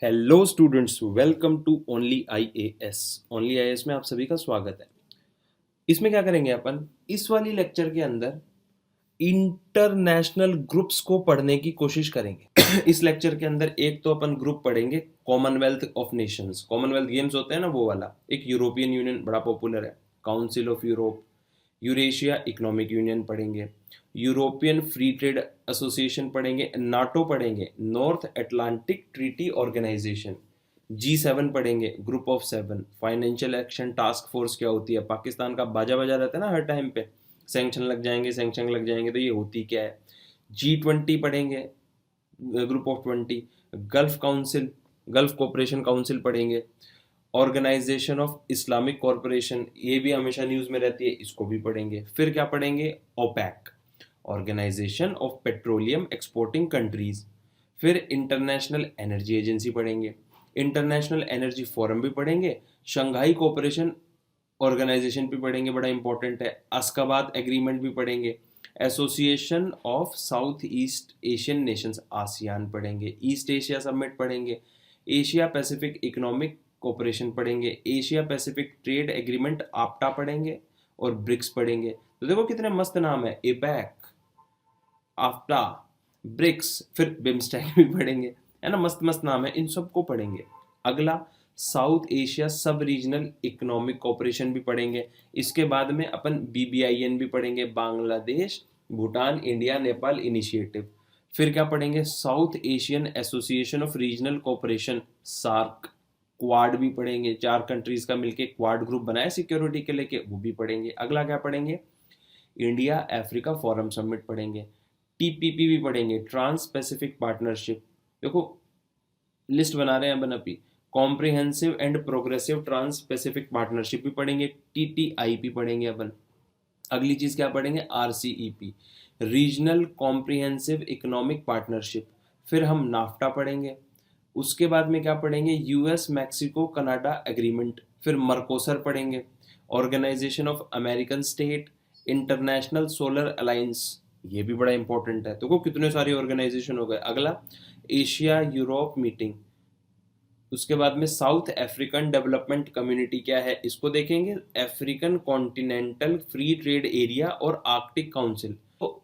Hello students, welcome to only IAS. Only IAS में आप सभी का स्वागत है। इसमें क्या करेंगे अपन इस वाली लेक्चर के अंदर इंटरनेशनल ग्रुप्स को पढ़ने की कोशिश करेंगे। इस लेक्चर के अंदर एक तो अपन ग्रुप पढ़ेंगे Commonwealth of Nations. Commonwealth Games होते हैं ना, वो वाला। एक यूरोपियन यूनियन बड़ा पॉपुलर है, Council of Europe. Eurasia Economic Union पढ़ेंगे, यूरोपियन फ्री ट्रेड एसोसिएशन पढ़ेंगे, नाटो पढ़ेंगे, North Atlantic Treaty Organization, G7 पढ़ेंगे, Group of Seven. Financial Action Task Force क्या होती है, पाकिस्तान का बाजा बाजा रहता है ना हर टाइम पे, सैंक्शन लग जाएंगे, सैंक्शन लग जाएंगे, तो ये होती क्या है। G20 पढ़ेंगे, Group of 20। Gulf council, gulf cooperation council पढ़ेंगे। ऑर्गेनाइजेशन ऑफ इस्लामिक कॉरपोरेशन, ये भी हमेशा न्यूज़ में रहती है, इसको भी पढ़ेंगे। फिर क्या पढ़ेंगे, OPEC, Organization of Petroleum Exporting Countries. फिर इंटरनेशनल एनर्जी एजेंसी पढ़ेंगे, इंटरनेशनल एनर्जी फोरम भी पढ़ेंगे, शंघाई कोऑपरेशन ऑर्गेनाइजेशन भी पढ़ेंगे, बड़ा इंपॉर्टेंट है। अस्काबाद एग्रीमेंट भी पढ़ेंगे, association of south east Asian Nations ASEAN पढ़ेंगे, ईस्ट एशिया समिट पढ़ेंगे, एशिया पैसिफिक इकोनॉमिक कोऑपरेशन पढ़ेंगे, Asia Pacific trade agreement Apta पढ़ेंगे, और ब्रिक्स पढ़ेंगे। तो देखो कितने मस्त नाम है, एपैक, आफ्टा, ब्रिक्स, फिर बिम्स्टेक भी पढ़ेंगे, है ना। मस्त मस्त नाम है, इन सबको पढ़ेंगे। अगला South Asia sub regional economic cooperation भी पढ़ेंगे। इसके बाद में अपन BBIN भी पढ़ेंगे, बांग्लादेश भूटान इंडिया नेपाल इनिशिएटिव। फिर क्या पढ़ेंगे, South Asian Association of Regional Cooperation, SAARC. Quad भी पढ़ेंगे, 4 कंट्रीज का मिलके क्वाड ग्रुप बनाया सिक्योरिटी के लेके, वो भी पढ़ेंगे। अगला क्या पढ़ेंगे, इंडिया अफ्रीका फोरम समिट पढ़ेंगे। TPP भी पढ़ेंगे, ट्रांस पैसिफिक पार्टनरशिप। देखो लिस्ट बना रहे हैं अपन अभी, Comprehensive and Progressive Trans Pacific Partnership भी पढ़ेंगे, TTIP पढ़ेंगे अपन। अगली चीज क्या पढ़ेंगे, RCEP, regional comprehensive economic partnership. फिर हम नाफ्टा पढ़ेंगे। उसके बाद में क्या पढ़ेंगे, US मैक्सिको कनाडा एग्रीमेंट। फिर मर्कोसर पढ़ेंगे, Organization of American State, International Solar Alliance, ये भी बड़ा इंपॉर्टेंट है। तो कितने सारे ऑर्गेनाइजेशन हो गए। अगला एशिया यूरोप मीटिंग। उसके बाद में साउथ अफ्रीकन डेवलपमेंट कम्युनिटी क्या है, इसको देखेंगे। African continental free trade area और आर्कटिक काउंसिल। तो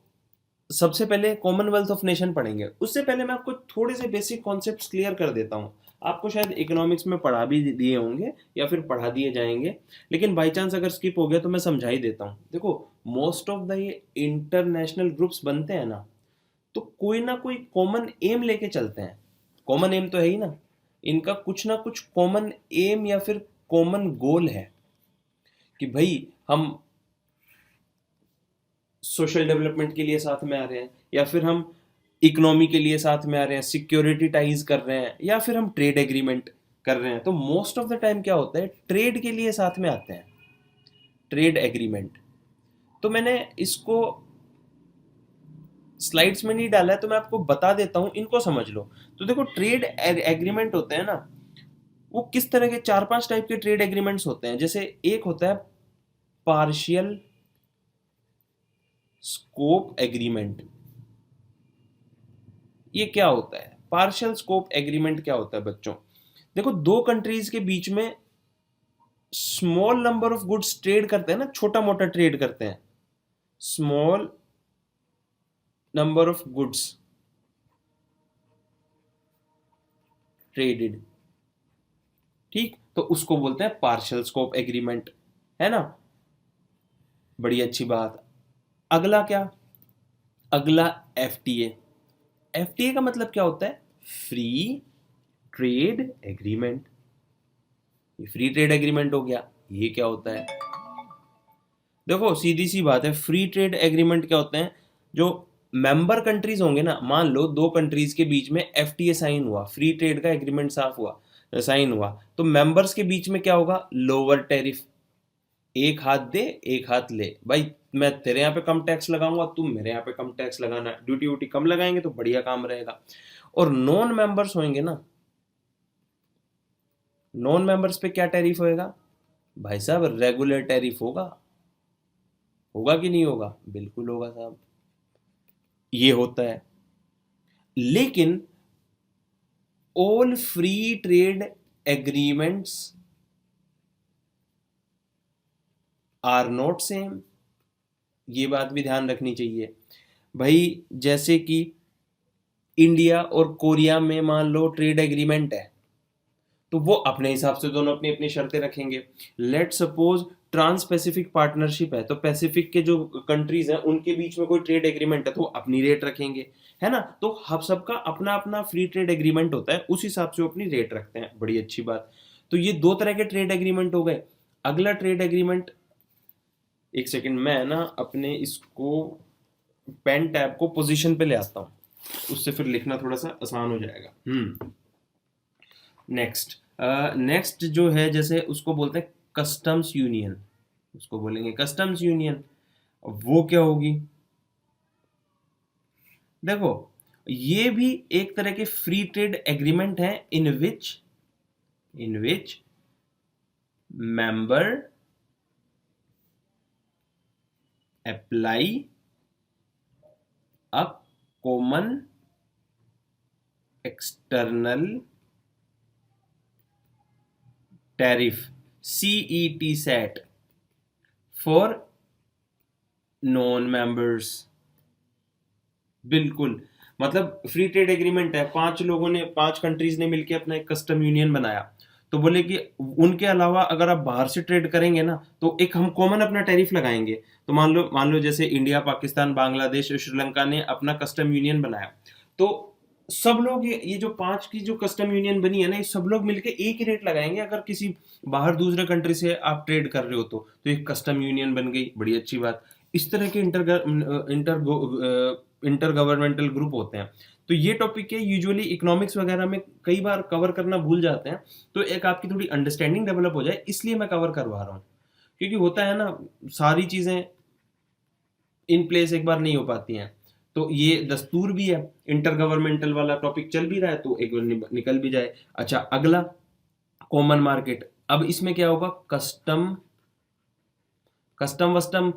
सबसे पहले कॉमनवेल्थ ऑफ नेशन पढ़ेंगे। उससे पहले मैं आपको थोड़े से बेसिक कॉन्सेप्ट्स क्लियर कर देता हूँ। आपको शायद इकोनॉमिक्स में पढ़ा भी दिए होंगे या फिर पढ़ा दिए जाएंगे, लेकिन बाई चांस अगर स्किप हो गया तो मैं समझा ही देता हूँ। देखो, मोस्ट ऑफ द ये इंटरनेशनल ग्रुप्स बनते हैं ना, तो कोई ना कोई कॉमन एम लेके चलते हैं। कॉमन एम तो है ही ना, इनका कुछ ना कुछ कॉमन एम या फिर कॉमन गोल है कि भाई हम सोशल डेवलपमेंट के लिए साथ में आ रहे हैं, या फिर हम इकोनॉमी के लिए साथ में आ रहे हैं, सिक्योरिटी टाइज कर रहे हैं, या फिर हम ट्रेड एग्रीमेंट कर रहे हैं। तो मोस्ट ऑफ द टाइम क्या होता है, ट्रेड के लिए साथ में आते हैं, ट्रेड एग्रीमेंट। तो मैंने इसको स्लाइड्स में नहीं डाला है, तो मैं आपको बता देता हूं, इनको समझ लो। तो देखो, ट्रेड एग्रीमेंट होते हैं ना, वो किस तरह के, 4-5 टाइप के ट्रेड एग्रीमेंट्स होते हैं। जैसे एक होता है पार्शियल स्कोप एग्रीमेंट। ये क्या होता है, पार्शियल स्कोप एग्रीमेंट क्या होता है बच्चों। देखो, दो कंट्रीज के बीच में small number of goods trade करते हैं ना, छोटा मोटा ट्रेड करते हैं, small number of goods traded, ठीक। तो उसको बोलते हैं पार्शियल स्कोप एग्रीमेंट, है ना। बड़ी अच्छी बात। अगला क्या, अगला FTA। FTA का मतलब क्या होता है, फ्री ट्रेड एग्रीमेंट। ये फ्री ट्रेड एग्रीमेंट हो गया। ये क्या होता है, देखो सीधी सी बात है, फ्री ट्रेड एग्रीमेंट क्या होते हैं, जो मेंबर कंट्रीज होंगे ना, मान लो दो कंट्रीज के बीच में FTA साइन हुआ, फ्री ट्रेड का एग्रीमेंट साफ हुआ, साइन हुआ, तो मेंबर्स के बीच में क्या होगा, लोअर टैरिफ। एक हाथ दे एक हाथ ले भाई, मैं तेरे यहाँ पे कम टैक्स लगाऊंगा, तुम मेरे यहाँ पे कम टैक्स लगाना, ड्यूटी व्यूटी कम लगाएंगे तो बढ़िया काम रहेगा। और नॉन मेंबर्स होंगे ना, नॉन मेंबर्स पे क्या टैरिफ होएगा, भाई साहब रेगुलर टैरिफ होगा। होगा कि नहीं होगा, बिल्कुल होगा साहब। ये होता है। लेकिन all free trade agreements are not same. ये बात भी ध्यान रखनी चाहिए भाई। जैसे कि इंडिया और कोरिया में मान लो ट्रेड एग्रीमेंट है, तो वो अपने हिसाब से दोनों अपनी अपनी शर्तें रखेंगे। Let suppose Trans Pacific Partnership है, तो पैसिफिक के जो कंट्रीज हैं उनके बीच में कोई ट्रेड एग्रीमेंट है तो वो अपनी रेट रखेंगे, है ना। तो हम सबका अपना अपना फ्री ट्रेड एग्रीमेंट होता है, उस हिसाब से वो अपनी रेट रखते हैं। बड़ी अच्छी बात। तो ये दो तरह के ट्रेड एग्रीमेंट हो गए। अगला ट्रेड एग्रीमेंट, एक सेकंड मैं ना अपने इसको पेन टैब को पोजीशन पे ले आता हूँ, उससे फिर लिखना थोड़ा सा आसान हो जाएगा। नेक्स्ट, नेक्स्ट जो है जैसे उसको बोलते हैं कस्टम्स यूनियन, उसको बोलेंगे कस्टम्स यूनियन। वो क्या होगी, देखो ये भी एक तरह के फ्री ट्रेड एग्रीमेंट है in which member apply a common external tariff CET set for non members. बिल्कुल, मतलब फ्री ट्रेड एग्रीमेंट है, पांच लोगों ने, पांच कंट्रीज ने मिलकर अपना एक कस्टम यूनियन बनाया, तो बोले कि उनके अलावा अगर आप बाहर से ट्रेड करेंगे ना तो एक हम कॉमन अपना टैरिफ लगाएंगे। तो मान लो जैसे इंडिया, पाकिस्तान, बांग्लादेश और श्रीलंका ने अपना कस्टम यूनियन बनाया, तो सब लोग ये जो पांच की जो कस्टम यूनियन बनी है ना, ये सब लोग मिलके एक ही रेट लगाएंगे। अगर किसी बाहर दूसरे कंट्री से आप ट्रेड कर रहे हो तो एक कस्टम यूनियन बन गई, बड़ी अच्छी बात। इस तरह के इंटर गवर्नमेंटल ग्रुप होते हैं। तो ये टॉपिक है, यूजुअली इकोनॉमिक्स वगैरह में कई बार कवर करना भूल जाते हैं, तो एक आपकी थोड़ी अंडरस्टैंडिंग डेवलप हो जाए इसलिए मैं कवर करवा रहा हूँ। क्योंकि होता है ना, सारी चीजें इन प्लेस एक बार नहीं हो पाती हैं, तो ये दस्तूर भी है। इंटर गवर्नमेंटल वाला टॉपिक चल भी रहा है तो एक बार निकल भी जाए। अच्छा, अगला कॉमन मार्केट। अब इसमें क्या होगा, कस्टम कस्टम वस्टम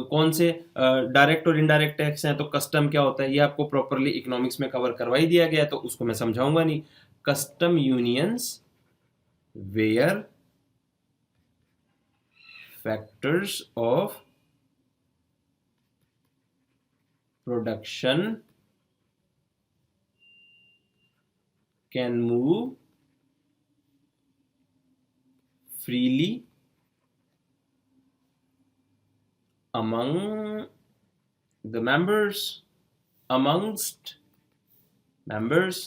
कौन से डायरेक्ट और इनडायरेक्ट टैक्स हैं, तो कस्टम क्या होता है ये आपको प्रॉपरली इकोनॉमिक्स में कवर करवा ही दिया गया है, तो उसको मैं समझाऊंगा नहीं। Custom unions where factors of production can move freely among the members, amongst members,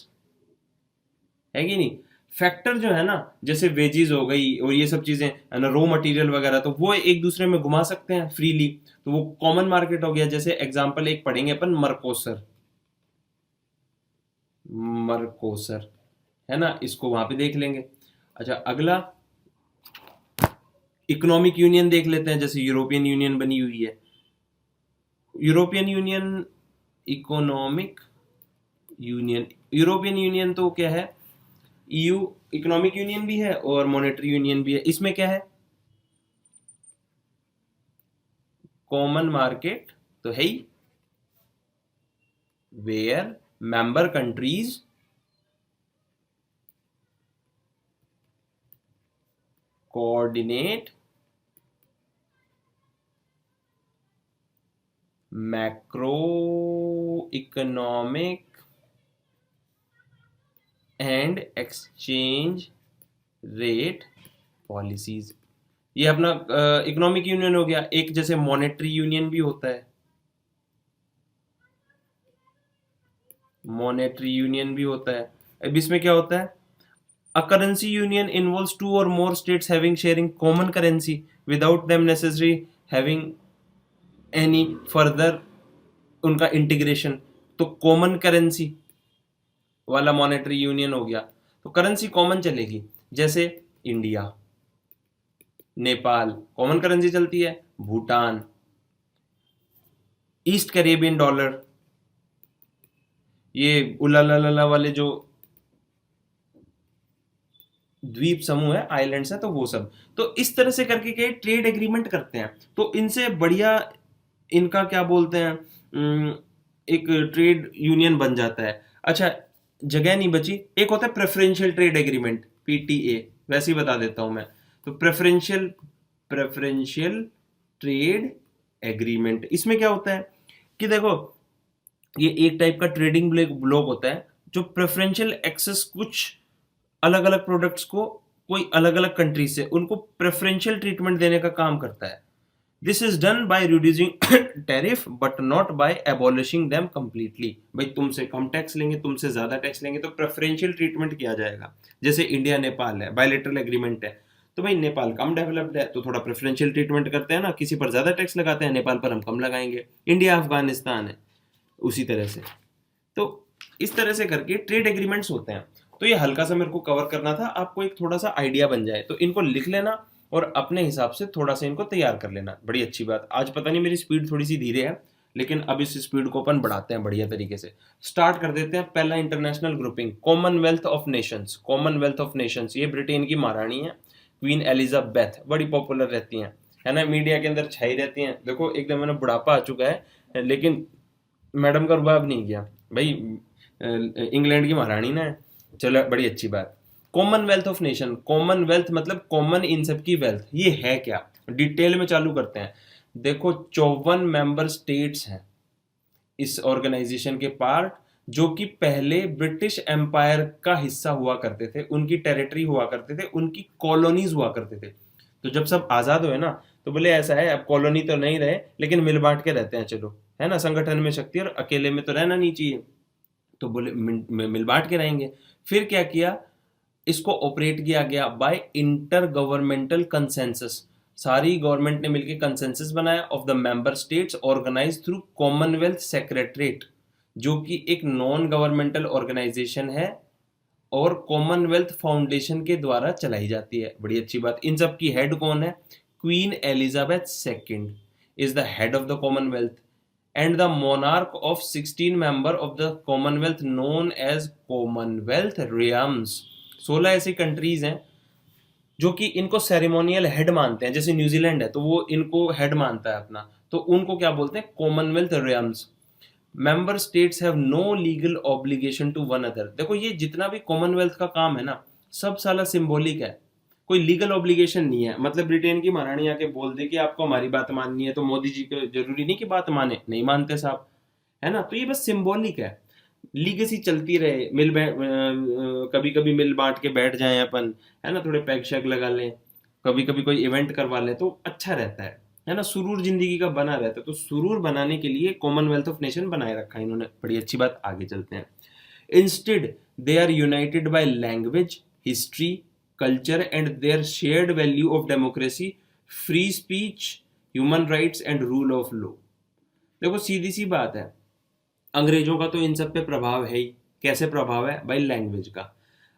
है कि नहीं। फैक्टर जो है ना, जैसे वेजीज हो गई और ये सब चीजें है ना, रॉ मटेरियल वगैरह, तो वो एक दूसरे में घुमा सकते हैं फ्रीली, तो वो कॉमन मार्केट हो गया। जैसे एग्जांपल एक पढ़ेंगे अपन, मरकोसर, मरकोसर है ना, इसको वहां पे देख लेंगे। अच्छा, अगला इकोनॉमिक यूनियन देख लेते हैं, जैसे यूरोपियन यूनियन बनी हुई है। European union, economic union, European union तो क्या है, ईयू इकोनॉमिक यूनियन भी है और मॉनेटरी यूनियन भी है। इसमें क्या है, कॉमन मार्केट तो है ही, where member countries coordinate macro economic and exchange rate policies. ये अपना इकोनॉमिक यूनियन हो गया। एक जैसे मॉनेटरी यूनियन भी होता है, मॉनेटरी यूनियन भी होता है। अब इसमें क्या होता है, a currency union involves two और more states having sharing common currency without them necessary having any further उनका इंटीग्रेशन। तो कॉमन करेंसी वाला मॉनेटरी यूनियन हो गया, तो करेंसी कॉमन चलेगी। जैसे इंडिया, नेपाल कॉमन करेंसी चलती है, भूटान, ईस्ट कैरेबियन डॉलर, ये उलालाला वाले जो द्वीप समूह है, आइलैंड्स है, तो वो सब। तो इस तरह से करके के ट्रेड एग्रीमेंट करते हैं, तो इनसे बढ़िया इनका क्या बोलते हैं, एक ट्रेड यूनियन बन जाता है। अच्छा, जगह नहीं बची। एक होता है प्रेफरेंशियल ट्रेड एग्रीमेंट, पीटीए, वैसे ही बता देता हूं मैं। तो प्रेफरेंशियल प्रेफरेंशियल ट्रेड एग्रीमेंट, इसमें क्या होता है कि देखो, ये एक टाइप का ट्रेडिंग ब्लॉक होता है जो प्रेफरेंशियल एक्सेस कुछ अलग अलग प्रोडक्ट्स को कोई अलग अलग कंट्री से उनको प्रेफरेंशियल ट्रीटमेंट देने का काम करता है। This is done by reducing tariff but not by abolishing them completely. भाई तुमसे कम टैक्स लेंगे, तुमसे ज्यादा टैक्स लेंगे तो प्रेफरेंशियल ट्रीटमेंट किया जाएगा। जैसे इंडिया नेपाल है, बायलेटरल एग्रीमेंट है, तो भाई नेपाल कम डेवलप्ड है तो थोड़ा प्रेफरेंशियल ट्रीटमेंट करते हैं ना, किसी पर ज्यादा टैक्स लगाते हैं, नेपाल पर हम कम लगाएंगे। इंडिया अफगानिस्तान है उसी तरह से। तो इस तरह से करके ट्रेड एग्रीमेंट्स होते हैं। तो ये हल्का सा मेरे को कवर करना था, आपको एक थोड़ा सा आइडिया बन जाए, तो इनको लिख लेना और अपने हिसाब से थोड़ा सा इनको तैयार कर लेना। बड़ी अच्छी बात, आज पता नहीं मेरी स्पीड थोड़ी सी धीरे है, लेकिन अब इस स्पीड को अपन बढ़ाते हैं बढ़िया तरीके से। स्टार्ट कर देते हैं। पहला international grouping, Commonwealth of Nations. Commonwealth of Nations, ये ब्रिटेन की महारानी है, क्वीन एलिजाबेथ, बड़ी पॉपुलर रहती हैं, है ना, मीडिया के अंदर छाई रहती हैं। देखो एकदम मैंने बुढ़ापा आ चुका है लेकिन मैडम का रुबाब नहीं किया भाई, इंग्लैंड की महारानी ना है। चलो बड़ी अच्छी बात। कॉमनवेल्थ ऑफ नेशन, कॉमनवेल्थ मतलब कॉमन इन सब की वेल्थ, ये है क्या, डिटेल में चालू करते हैं। देखो 54 मेंबर स्टेट्स हैं इस ऑर्गेनाइजेशन के पार्ट, जो कि पहले ब्रिटिश एम्पायर का हिस्सा हुआ करते थे, उनकी टेरिटरी हुआ करते थे, उनकी कॉलोनीज हुआ करते थे। तो जब सब आजाद हुए ना, तो बोले ऐसा है, अब कॉलोनी तो नहीं रहे लेकिन मिल बांट के रहते हैं, चलो, है ना, संगठन में शक्ति और अकेले में तो रहना नहीं चाहिए, तो बोले मिल बांट के रहेंगे। फिर क्या किया, इसको ऑपरेट किया गया बाय इंटर गवर्नमेंटल कंसेंसस। सारी गवर्नमेंट ने मिलकर कंसेंसस बनाया of the member states, organise through Commonwealth Secretariat, जो कि एक नॉन गवर्नमेंटल ऑर्गेनाइजेशन है और कॉमनवेल्थ फाउंडेशन के द्वारा चलाई जाती है। बड़ी अच्छी बात। इन सब की हेड कौन है, Queen Elizabeth second is the head of the Commonwealth and the monarch of 16 member of the Commonwealth known as Commonwealth realms. 16 ऐसी कंट्रीज हैं जो कि इनको सेरेमोनियल हेड मानते हैं। जैसे न्यूजीलैंड है तो वो इनको हेड मानता है अपना, तो उनको क्या बोलते हैं, Commonwealth realms. Member states have no legal obligation to one other. देखो ये जितना भी कॉमनवेल्थ का काम है ना, सब साला सिंबॉलिक है, कोई लीगल ऑब्लिगेशन नहीं है। मतलब ब्रिटेन की महारानी आके बोल दे कि आपको हमारी बात माननी है, तो मोदी जी को जरूरी नहीं कि बात माने, नहीं मानते साहब, है ना। तो ये बस सिंबॉलिक है, लीगेसी चलती रहे, कभी कभी मिल बांट के बैठ जाएं अपन, है ना, थोड़े पैक शैक लगा लें, कभी कभी कोई इवेंट करवा लें तो अच्छा रहता है ना, सुरूर जिंदगी का बना रहता है। तो सुरूर बनाने के लिए कॉमनवेल्थ ऑफ नेशन बनाए रखा है इन्होंने। बड़ी अच्छी बात, आगे चलते हैं। Instead they are united by language, history, culture and their shared value of democracy, free speech, human rights and rule of law. देखो सीधी सी बात है, अंग्रेजों का तो इन सब पे प्रभाव है ही। कैसे प्रभाव है भाई, लैंग्वेज का।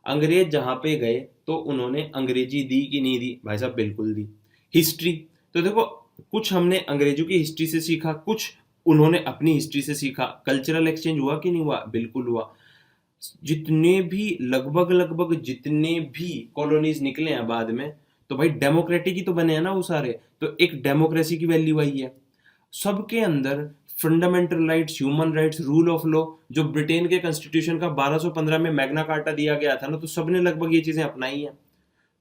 अंग्रेज जहां पे गए तो उन्होंने अंग्रेजी दी कि नहीं दी भाई साहब, बिल्कुल दी। हिस्ट्री, तो देखो कुछ हमने अंग्रेजों की हिस्ट्री से सीखा, कुछ उन्होंने अपनी हिस्ट्री से सीखा। कल्चरल एक्सचेंज हुआ कि नहीं हुआ, बिल्कुल हुआ। जितने भी लगभग जितने भी कॉलोनीज निकले हैं बाद में, तो भाई डेमोक्रेटिक ही तो बने हैं ना वो सारे, तो एक डेमोक्रेसी की वैल्यू आई है सबके अंदर। Fundamental rights, human rights, rule of law, जो ब्रिटेन के कॉन्स्टिट्यूशन का 1215 में मैग्ना कार्टा दिया गया था ना, तो सबने लगभग ये चीजें अपनाई हैं।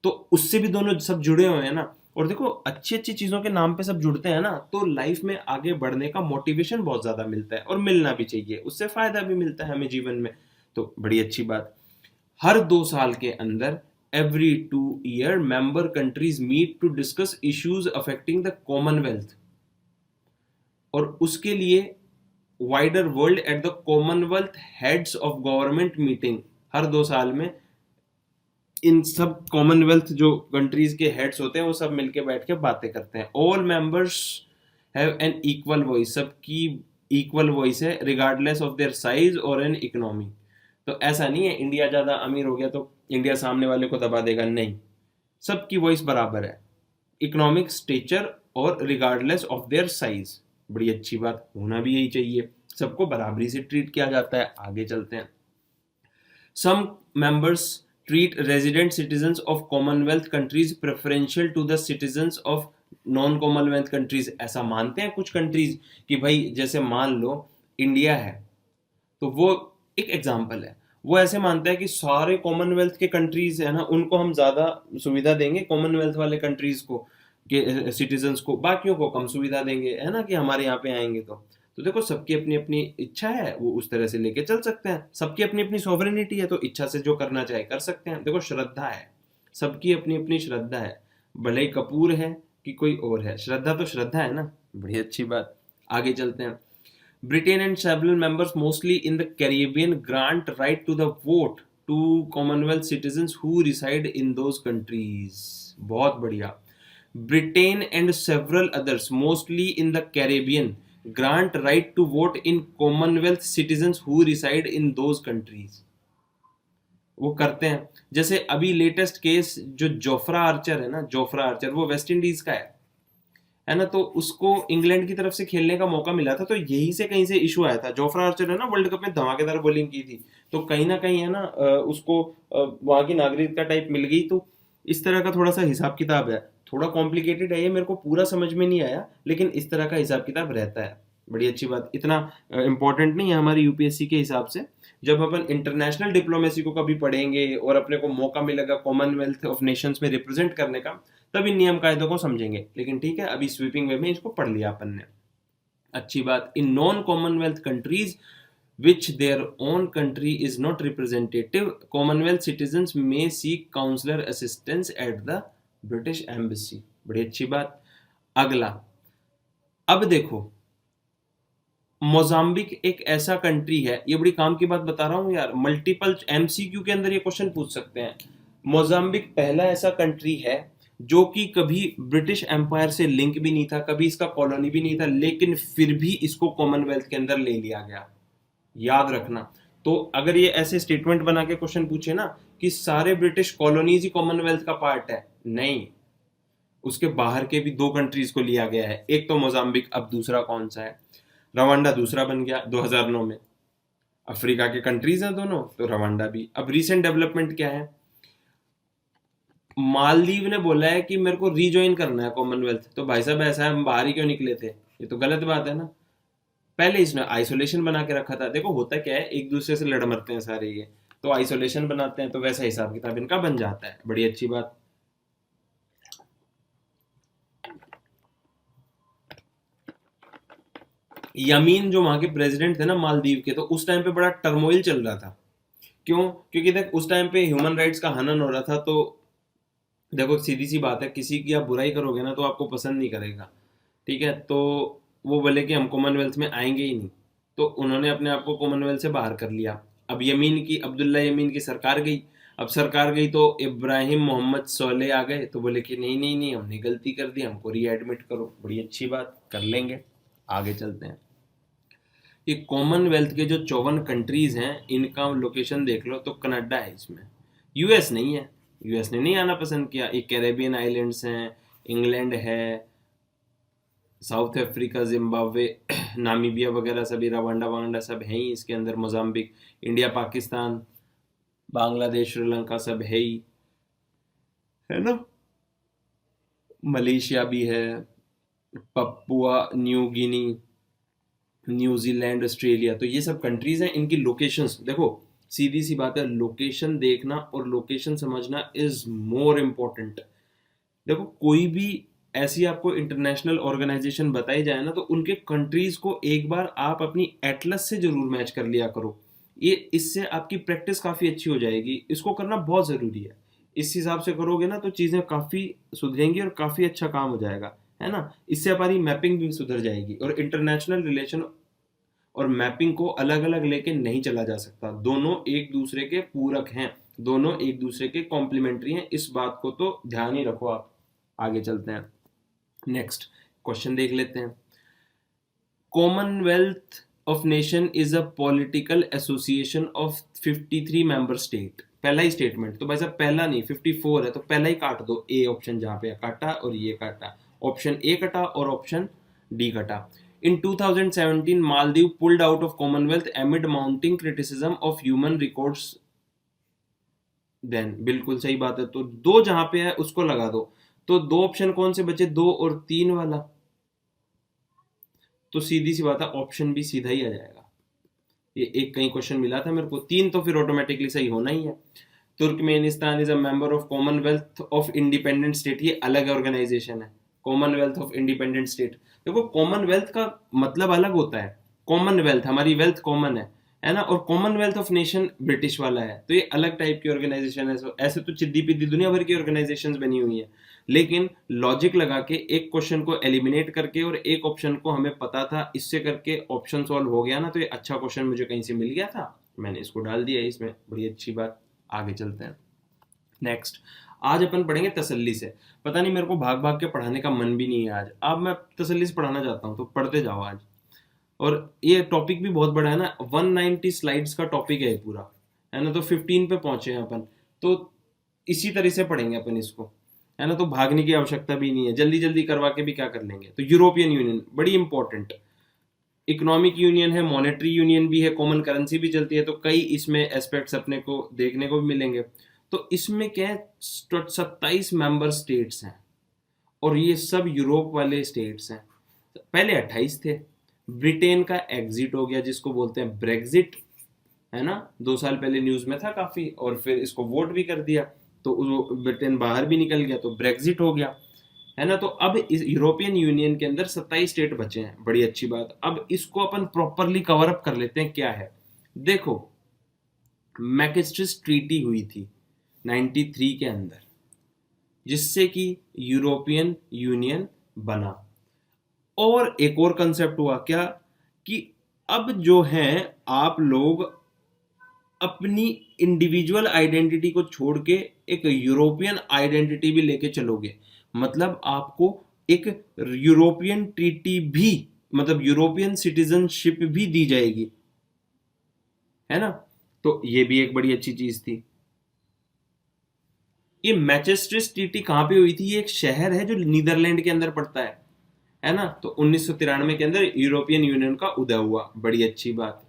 तो उससे भी दोनों सब जुड़े हुए हैं ना। और देखो अच्छी अच्छी चीजों के नाम पे सब जुड़ते हैं ना, तो लाइफ में आगे बढ़ने का मोटिवेशन बहुत ज्यादा मिलता है, और मिलना भी चाहिए, उससे फायदा भी मिलता है हमें जीवन में। तो बड़ी अच्छी बात। हर 2 साल के अंदर, every 2 year, member countries meet to discuss issues affecting the Commonwealth, और उसके लिए wider world at the Commonwealth heads of government meeting. हर 2 साल में इन सब कॉमनवेल्थ जो कंट्रीज के हेड्स होते हैं वो सब मिलके बैठ के बातें करते हैं। All members have an equal voice, सबकी इक्वल वॉइस है, रिगार्डलेस ऑफ देयर साइज और एन इकोनॉमी। तो ऐसा नहीं है इंडिया ज्यादा अमीर हो गया तो इंडिया सामने वाले को दबा देगा, नहीं, सबकी वॉइस बराबर है, इकोनॉमिक स्टेचर और रिगार्डलेस ऑफ देयर साइज। बड़ी अच्छी बात, होना भी यही चाहिए, सबको बराबरी से ट्रीट किया जाता है। आगे चलते हैं। Some members treat resident citizens of Commonwealth countries preferential to the citizens of non Commonwealth countries. ऐसा मानते हैं कुछ कंट्रीज कि भाई जैसे मान लो इंडिया है, तो वो एक एग्जाम्पल है, वो ऐसे मानता है कि सारे कॉमनवेल्थ के कंट्रीज है ना, उनको हम ज्यादा सुविधा देंगे, कॉमनवेल्थ वाले कंट्रीज को के सिटीजन्स को, बाकियों को कम सुविधा देंगे, है ना, कि हमारे यहाँ पे आएंगे तो देखो सबकी अपनी अपनी इच्छा है, वो उस तरह से लेके चल सकते हैं, सबकी अपनी अपनी सॉवरेनिटी है, तो इच्छा से जो करना चाहे कर सकते हैं। देखो श्रद्धा है, सबकी अपनी अपनी श्रद्धा है, भले ही कपूर है कि कोई और है, श्रद्धा तो श्रद्धा है ना, बड़ी अच्छी बात। आगे चलते हैं। Britain and several members, mostly in the Caribbean, grant right to the vote to Commonwealth citizens who reside in those countries. बहुत बढ़िया। Britain and several others, mostly in the Caribbean, grant right to vote in Commonwealth citizens who reside in those countries. वो करते हैं। जैसे अभी latest case जो Jofra Archer है ना, जोफ्रा आर्चर वो वेस्ट इंडीज का है ना, तो उसको इंग्लैंड की तरफ से खेलने का मौका मिला था, तो यही से कहीं से इशू आया था। जोफ्रा आर्चर है ना, वर्ल्ड कप में धमाकेदार बॉलिंग की थी, तो कहीं ना कहीं है ना उसको वहां की नागरिकता टाइप मिल गई। तो इस तरह का थोड़ा सा हिसाब किताब है, थोड़ा कॉम्प्लिकेटेड है ये, मेरे को पूरा समझ में नहीं आया, लेकिन इस तरह का हिसाब किताब रहता है। बड़ी अच्छी बात, इतना इंपॉर्टेंट नहीं है हमारी यूपीएससी के हिसाब से। जब अपन इंटरनेशनल डिप्लोमेसी को कभी पढ़ेंगे और अपने को मौका मिलेगा कॉमनवेल्थ ऑफ नेशंस में रिप्रेजेंट करने का, तब इन नियम कायदों को समझेंगे, लेकिन ठीक है अभी स्वीपिंग वे में इसको पढ़ लिया अपन ने। अच्छी बात। In non Commonwealth countries which their own country is not representative, Commonwealth citizens may seek consular assistance at the British Embassy. बड़ी अच्छी बात। अगला, अब देखो मोजाम्बिक एक ऐसा कंट्री है, ये बड़ी काम की बात बता रहा हूं यार, मल्टीपल एमसीक्यू के अंदर ये क्वेश्चन पूछ सकते हैं। मोजाम्बिक पहला ऐसा कंट्री है जो कि कभी ब्रिटिश एम्पायर से लिंक भी नहीं था, कभी इसका कॉलोनी भी नहीं था, लेकिन फिर भी इसको कॉमनवेल्थ के अंदर ले लिया गया। याद रखना। तो अगर ये ऐसे स्टेटमेंट बना के क्वेश्चन पूछे ना कि सारे ब्रिटिश कॉलोनीज ही कॉमनवेल्थ का पार्ट है, नहीं, उसके बाहर के भी दो कंट्रीज को लिया गया है, एक तो मोजाम्बिक, अब दूसरा कौन सा है, रवांडा दूसरा बन गया 2009 में। अफ्रीका के कंट्रीज हैं दोनों, तो रवांडा भी। अब रीसेंट डेवलपमेंट क्या है, मालदीव ने बोला है कि मेरे को रीजॉइन करना है कॉमनवेल्थ, तो भाई साहब ऐसा है, हम बाहर ही क्यों निकले थे, ये तो गलत बात है ना। पहले इसने आइसोलेशन बना के रखा था। देखो होता क्या है, एक दूसरे से लड़ मरते हैं सारे ये, तो आइसोलेशन बनाते हैं, तो वैसा हिसाब किताब इनका बन जाता है। बड़ी अच्छी बात। यमीन जो वहां के प्रेसिडेंट थे ना मालदीव के, तो उस टाइम पे बड़ा टर्मोइल चल रहा था। क्यों? क्योंकि देख उस टाइम पे ह्यूमन राइट्स का हनन हो रहा था। तो देखो सीधी सी बात है, किसी की आप बुराई करोगे ना तो आपको पसंद नहीं करेगा, ठीक है। तो वो बोले कि हम कॉमनवेल्थ में आएंगे ही नहीं, तो उन्होंने अपने आप को कॉमनवेल्थ से बाहर कर लिया। अब यमीन की, अब्दुल्ला यमीन की सरकार गई। अब सरकार गई तो इब्राहिम मोहम्मद सोलेह आ गए, तो बोले कि नहीं नहीं नहीं, हमने गलती कर दी, हमको रीएडमिट करो। बड़ी अच्छी बात, कर लेंगे। आगे चलते हैं। ये कॉमनवेल्थ के जो 54 कंट्रीज हैं, इनका लोकेशन देख लो, तो कनाडा है इसमें, यूएस नहीं है, यूएस ने नहीं आना पसंद किया। ये कैरेबियन आइलैंड्स हैं, इंग्लैंड है, साउथ अफ्रीका, जिम्बाब्वे, नामीबिया वगैरह सभी, रवांडा वांडा सब हैं ही इसके अंदर, मोजाम्बिक, इंडिया, पाकिस्तान, बांग्लादेश, श्रीलंका सब है ही, है ना, मलेशिया भी है, Papua New Guinea, New Zealand, Australia, तो ये सब कंट्रीज हैं। इनकी लोकेशंस देखो, सीधी सी बात है, लोकेशन देखना और लोकेशन समझना इज मोर इम्पोर्टेंट। देखो कोई भी ऐसी आपको इंटरनेशनल ऑर्गेनाइजेशन बताई जाए ना, तो उनके कंट्रीज को एक बार आप अपनी एटलस से जरूर मैच कर लिया करो। ये इससे आपकी प्रैक्टिस काफ़ी अच्छी हो जाएगी, इसको करना बहुत ज़रूरी है। इस हिसाब से करोगे ना तो चीज़ें काफ़ी सुधरेंगी और काफ़ी अच्छा काम हो जाएगा, है ना। इससे हमारी मैपिंग भी सुधर जाएगी, और इंटरनेशनल रिलेशन और मैपिंग को अलग अलग लेके नहीं चला जा सकता, दोनों एक दूसरे के पूरक हैं, दोनों एक दूसरे के कॉम्प्लीमेंट्री हैं, इस बात को तो ध्यान ही रखो आप। आगे चलते हैं, नेक्स्ट क्वेश्चन देख लेते हैं। Commonwealth of nation is a political association of 53 member state. पहला ही स्टेटमेंट, तो भाई साहब पहला नहीं 54 है, तो पहला ही काट दो, ए ऑप्शन जहां पे काटा और ये काटा, ऑप्शन ए कटा और ऑप्शन डी कटा। In 2017, Maldives pulled out of Commonwealth amid mounting criticism of human records. Then बिल्कुल सही बात है, तो दो जहां पे है उसको लगा दो। तो दो ऑप्शन कौन से बचे, 2 और 3 वाला, तो सीधी सी बात है ऑप्शन भी सीधा ही आ जाएगा। ये एक कहीं क्वेश्चन मिला था मेरे को, 3 तो फिर ऑटोमेटिकली सही होना ही है। Turkmenistan is a member of Commonwealth of independent state, ये अलग ऑर्गेनाइजेशन है, कॉमनवेल्थ ऑफ इंडिपेंडेंट स्टेट। देखो कॉमनवेल्थ का मतलब अलग होता है, कॉमनवेल्थ हमारी वेल्थ कॉमन है ना, और कॉमनवेल्थ ऑफ नेशन ब्रिटिश वाला है, तो ये अलग टाइप की ऑर्गेनाइजेशन है। ऐसे तो चिद्दी पिद्दी दुनिया भर की ऑर्गेनाइजेशंस बनी हुई है, लेकिन लॉजिक लगा के एक क्वेश्चन को एलिमिनेट करके और एक ऑप्शन को हमें पता था, इससे करके ऑप्शन सॉल्व हो गया ना, तो ये अच्छा क्वेश्चन मुझे कहीं से मिल गया था, मैंने इसको डाल दिया इसमें, बड़ी अच्छी बात। आगे चलते हैं। नेक्स्ट, आज अपन पढ़ेंगे तसल्ली से। पता नहीं मेरे को भाग भाग के पढ़ाने का मन भी नहीं है आज, अब मैं तसल्ली से पढ़ाना चाहता हूँ, तो पढ़ते जाओ आज। और ये टॉपिक भी बहुत बड़ा है ना, 190 स्लाइड्स का टॉपिक है पूरा, है ना, तो 15 पे पहुंचे हैं अपन, तो इसी तरह से पढ़ेंगे अपन इसको, है ना, तो भागने की आवश्यकता भी नहीं है, जल्दी जल्दी करवा के भी क्या कर लेंगे। तो यूरोपियन यूनियन बड़ी इंपॉर्टेंट, इकोनॉमिक यूनियन है, मॉनेटरी यूनियन भी है, कॉमन करेंसी भी चलती है, तो कई इसमें एस्पेक्ट्स अपने को देखने को भी मिलेंगे। तो इसमें क्या है, 27 मेंबर स्टेट्स हैं, और ये सब यूरोप वाले स्टेट्स हैं। पहले 28 थे, ब्रिटेन का एग्जिट हो गया जिसको बोलते हैं ब्रेग्जिट, है ना, 2 साल पहले न्यूज में था काफी, और फिर इसको वोट भी कर दिया, तो ब्रिटेन बाहर भी निकल गया, तो ब्रेग्जिट हो गया, है ना। तो अब इस यूरोपियन यूनियन के अंदर 27 स्टेट बचे हैं, बड़ी अच्छी बात। अब इसको अपन प्रॉपरली कवर अप कर लेते हैं, क्या है देखो, मैकेस्ट्रिस ट्रीटी हुई थी 93 के अंदर, जिससे कि यूरोपियन यूनियन बना। और एक और कंसेप्ट हुआ क्या, कि अब जो है आप लोग अपनी इंडिविजुअल आइडेंटिटी को छोड़ के एक यूरोपियन आइडेंटिटी भी लेके चलोगे, मतलब आपको एक यूरोपियन ट्रीटी भी, मतलब यूरोपियन सिटीजनशिप भी दी जाएगी, है ना। तो ये भी एक बड़ी अच्छी चीज थी। ये मैचेस्ट्रिस ट्रीटी कहां पे हुई थी, ये एक शहर है जो नीदरलैंड के अंदर पड़ता है ना। तो 1993 के अंदर यूरोपियन यूनियन का उदय हुआ, बड़ी अच्छी बात।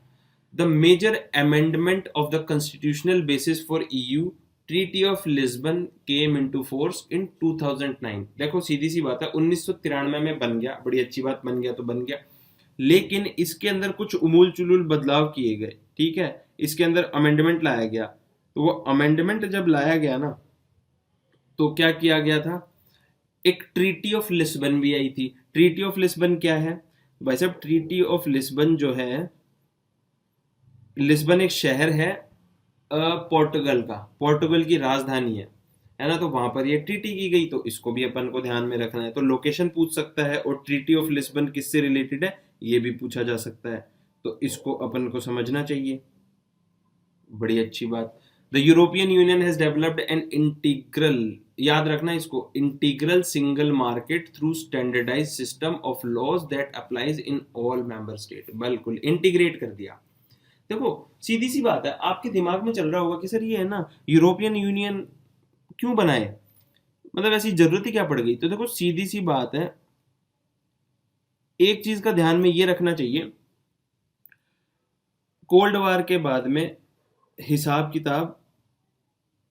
The major amendment of the constitutional basis for EU, treaty of Lisbon came into force in 2009। देखो सीधी सी बात है, 1993 में बन गया, बड़ी अच्छी बात, बन गया तो बन गया, लेकिन इसके अंदर कुछ उमूल चुलूल बदलाव किए गए, ठीक है, इसके अंदर अमेंडमेंट लाया गया। तो वो अमेंडमेंट जब लाया गया ना, तो क्या किया गया था, एक ट्रीटी ऑफ लिस्बन भी आई थी। ट्रीटी ऑफ लिस्बन क्या है भाई साहब, ट्रीटी ऑफ लिस्बन जो है, लिस्बन एक शहर है पोर्टुगल का, पोर्टुगल की राजधानी है ना, तो वहां पर ये ट्रीटी की गई, तो इसको भी अपन को ध्यान में रखना है। तो लोकेशन पूछ सकता है, और ट्रीटी ऑफ लिस्बन किससे रिलेटेड है ये भी पूछा जा सकता है, तो इसको अपन को समझना चाहिए, बड़ी अच्छी बात। The European Union has developed an integral, याद रखना इसको, integral single market through standardise system of laws that applies in all member state, बिल्कुल इंटीग्रेट कर दिया। देखो सीधी सी बात है, आपके दिमाग में चल रहा होगा कि सर ये है ना, यूरोपियन यूनियन क्यों बनाए, मतलब ऐसी जरूरत ही क्या पड़ गई। तो देखो सीधी सी बात है, एक चीज का ध्यान में ये रखना चाहिए, कोल्ड वार के बाद में हिसाब किताब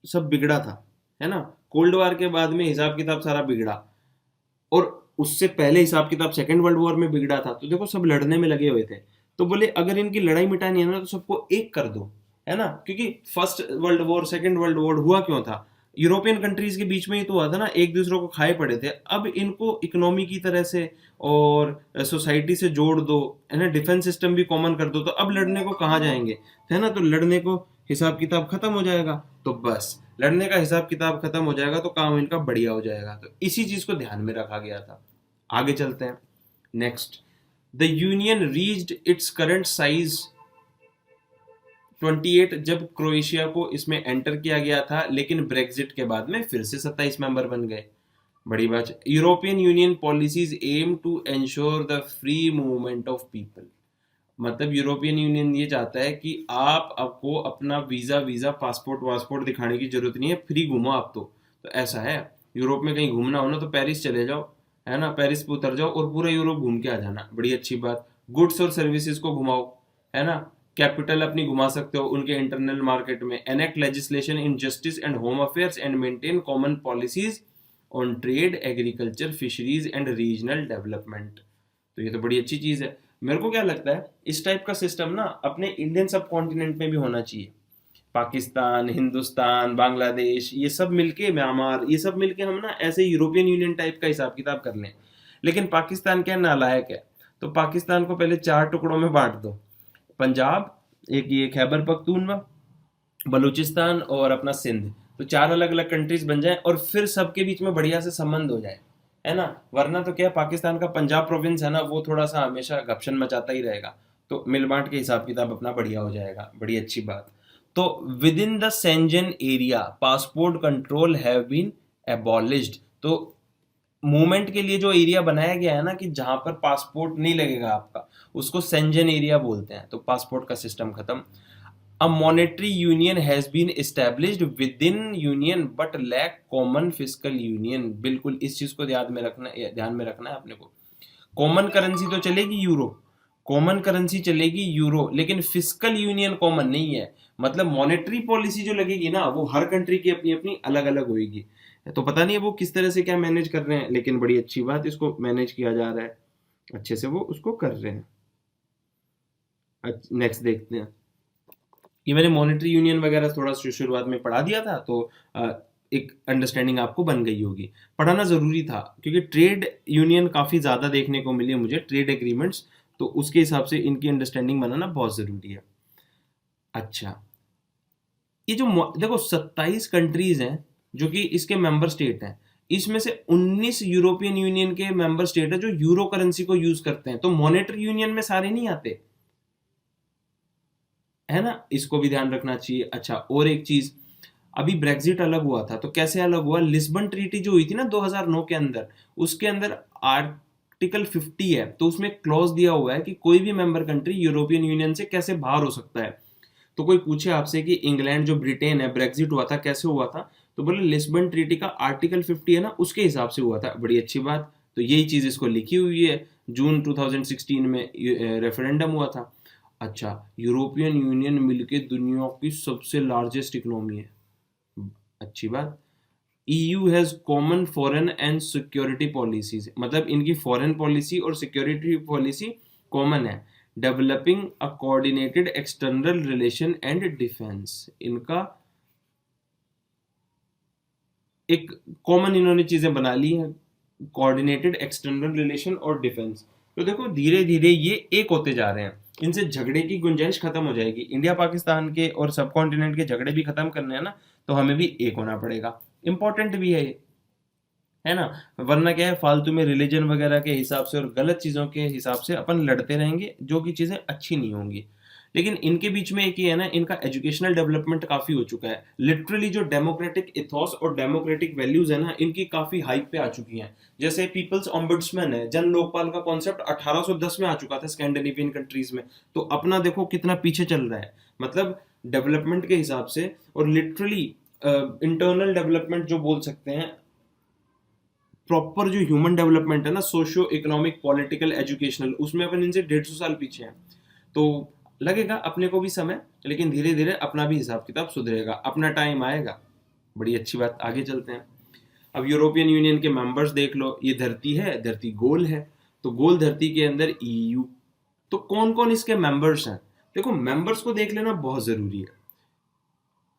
सब बिगड़ा था, है ना, कोल्ड वार के बाद में हिसाब किताब सारा बिगड़ा, और उससे पहले हिसाब किताब सेकेंड वर्ल्ड वॉर में बिगड़ा था। तो देखो सब लड़ने में लगे हुए थे, तो बोले अगर इनकी लड़ाई मिटानी है ना, तो सबको एक कर दो, है ना, क्योंकि first world war second world war हुआ क्यों था, यूरोपियन कंट्रीज के बीच में ही तो हुआ था ना, एक दूसरे को खाए पड़े थे। अब इनको इकोनॉमी की तरह से और सोसाइटी से जोड़ दो, है ना, डिफेंस सिस्टम भी कॉमन कर दो, तो अब लड़ने को कहाँ जाएंगे, है ना, तो लड़ने को हिसाब किताब खत्म हो जाएगा, तो बस लड़ने का हिसाब किताब खत्म हो जाएगा, तो काम इनका बढ़िया हो जाएगा। तो इसी चीज को ध्यान में रखा गया था। आगे चलते हैं। Next, the union reached its current size 28 जब क्रोएशिया को इसमें एंटर किया गया था, लेकिन ब्रेक्जिट के बाद में फिर से 27 मेंबर बन गए, बड़ी बात। European Union policies aim to ensure the free movement of people, मतलब यूरोपियन यूनियन ये चाहता है कि आपको अपना वीजा वीजा पासपोर्ट वासपोर्ट दिखाने की जरूरत नहीं है, फ्री घूमो आप तो ऐसा है, यूरोप में कहीं घूमना हो ना तो पेरिस चले जाओ, है ना, पेरिस पे उतर जाओ और पूरा यूरोप घूम के आ जाना, बड़ी अच्छी बात। गुड्स और सर्विसेज को घुमाओ, है ना, कैपिटल अपनी घुमा सकते हो उनके इंटरनल मार्केट में। Enact legislation in justice and home affairs and maintain common policies on trade, agriculture, fisheries and regional development, तो ये तो बड़ी अच्छी चीज है। मेरे को क्या लगता है इस टाइप का सिस्टम ना अपने इंडियन सब कॉन्टिनेंट में भी होना चाहिए। पाकिस्तान, हिंदुस्तान, बांग्लादेश, ये सब मिलके, म्यांमार, ये सब मिलके हम ना ऐसे यूरोपियन यूनियन टाइप का हिसाब किताब कर लें। लेकिन पाकिस्तान क्या नालायक है, तो पाकिस्तान को पहले 4 टुकड़ों में बांट दो। पंजाब, एक ये खैबर पख्तूनवा, बलूचिस्तान और अपना सिंध, तो 4 अलग अलग कंट्रीज बन जाए और फिर सबके बीच में बढ़िया से संबंध हो जाए, है ना। वरना तो क्या, पाकिस्तान का पंजाब प्रोविंस है ना, वो थोड़ा सा हमेशा घपशन मचाता ही रहेगा। तो मिल बांट के हिसाब किताब अपना बढ़िया हो जाएगा, बड़ी अच्छी बात। तो within the Schengen area passport control have been abolished. तो मूवमेंट के लिए जो एरिया बनाया गया है ना, कि जहां पर पासपोर्ट नहीं लगेगा आपका, उसको सेंजन एरिया बोलते हैं। तो पासपोर्ट का सिस्टम खत्म। A monetary union has been established within union but lack common physical union. बिल्कुल इस चीज को ध्यान में रखना है अपने को। कॉमन करेंसी तो चलेगी यूरो, कॉमन करेंसी चलेगी यूरो, लेकिन फिजिकल यूनियन कॉमन नहीं है। मतलब मॉनेटरी पॉलिसी जो लगेगी ना, वो हर कंट्री की अपनी अपनी अलग अलग होगी। तो पता नहीं है वो किस तरह से क्या मैनेज कर रहे हैं, लेकिन बड़ी अच्छी बात, इसको मैनेज किया जा रहा है, अच्छे से वो उसको कर रहे हैं। नेक्स्ट देखते हैं। ये मैंने मॉनेटरी यूनियन वगैरह थोड़ा शुरुआत में पढ़ा दिया था, तो एक अंडरस्टैंडिंग आपको बन गई होगी। पढ़ाना ज़रूरी था क्योंकि ट्रेड यूनियन काफ़ी ज़्यादा देखने को मिली मुझे, ट्रेड एग्रीमेंट्स, तो उसके हिसाब से इनकी अंडरस्टैंडिंग बनाना बहुत ज़रूरी है। अच्छा, ये जो देखो 27 कंट्रीज हैं जो कि इसके मेंबर स्टेट हैं, इसमें से 19 यूरोपियन यूनियन के मेंबर स्टेट है जो यूरो करेंसी को यूज करते हैं। तो मॉनेटरी यूनियन में सारे नहीं आते, है ना, इसको भी ध्यान रखना चाहिए। अच्छा, और एक चीज, अभी ब्रेग्जिट अलग हुआ था, तो कैसे अलग हुआ? लिस्बन ट्रीटी जो हुई थी ना 2009 के अंदर, उसके अंदर आर्टिकल 50 है, तो उसमें क्लॉज दिया हुआ है कि कोई भी मेंबर कंट्री यूरोपियन यूनियन से कैसे बाहर हो सकता है। तो कोई पूछे आपसे कि इंग्लैंड जो ब्रिटेन है, ब्रेग्जिट हुआ था, कैसे हुआ था, तो बोले लिस्बन ट्रीटी का आर्टिकल 50 है ना, उसके हिसाब से हुआ था। बड़ी अच्छी बात, तो यही चीज इसको लिखी हुई है। जून 2016 में रेफरेंडम हुआ था। अच्छा, यूरोपियन यूनियन मिलके दुनिया की सबसे लार्जेस्ट इकोनॉमी है, अच्छी बात। EU has common foreign and security policies, मतलब इनकी फॉरेन पॉलिसी और सिक्योरिटी पॉलिसी कॉमन है। Developing a coordinated external relation and defence, इनका एक कॉमन इन्होंने चीजें बना ली हैं, कोऑर्डिनेटेड एक्सटर्नल रिलेशन और डिफेंस। तो देखो धीरे धीरे ये एक होते जा रहे हैं, इनसे झगड़े की गुंजाइश खत्म हो जाएगी। इंडिया पाकिस्तान के और सब कॉन्टिनेंट के झगड़े भी खत्म करने हैं ना, तो हमें भी एक होना पड़ेगा। इंपॉर्टेंट भी है ये, है ना। वरना क्या है, फालतू में रिलीजन वगैरह के हिसाब से और गलत चीज़ों के हिसाब से अपन लड़ते रहेंगे, जो कि चीज़ें अच्छी नहीं होंगी। लेकिन इनके बीच में एक ही है ना, इनका एजुकेशनल डेवलपमेंट काफ़ी हो चुका है। लिटरली जो डेमोक्रेटिक इथॉस और डेमोक्रेटिक वैल्यूज है ना, इनकी काफ़ी हाइप पे आ चुकी हैं। जैसे पीपल्स ऑम्बुड्समैन है, जन लोकपाल का कॉन्सेप्ट 1810 में आ चुका था स्कैंडिनेवियन कंट्रीज में, तो अपना देखो कितना पीछे चल रहा है, मतलब डेवलपमेंट के हिसाब से। और लिटरली इंटरनल डेवलपमेंट जो बोल सकते हैं, प्रॉपर जो ह्यूमन डेवलपमेंट है ना, सोशियो इकोनॉमिक पॉलिटिकल एजुकेशनल, उसमें अपन इनसे 150 साल पीछे हैं। तो लगेगा अपने को भी समय, लेकिन धीरे धीरे अपना भी हिसाब किताब सुधरेगा, अपना टाइम आएगा। बड़ी अच्छी बात, आगे चलते हैं। अब यूरोपियन यूनियन के मेंबर्स देख लो, ये धरती है, धरती गोल है, तो गोल धरती के अंदर EU। तो कौन कौन इसके मेंबर्स हैं? देखो मेंबर्स को देख लेना बहुत जरूरी है,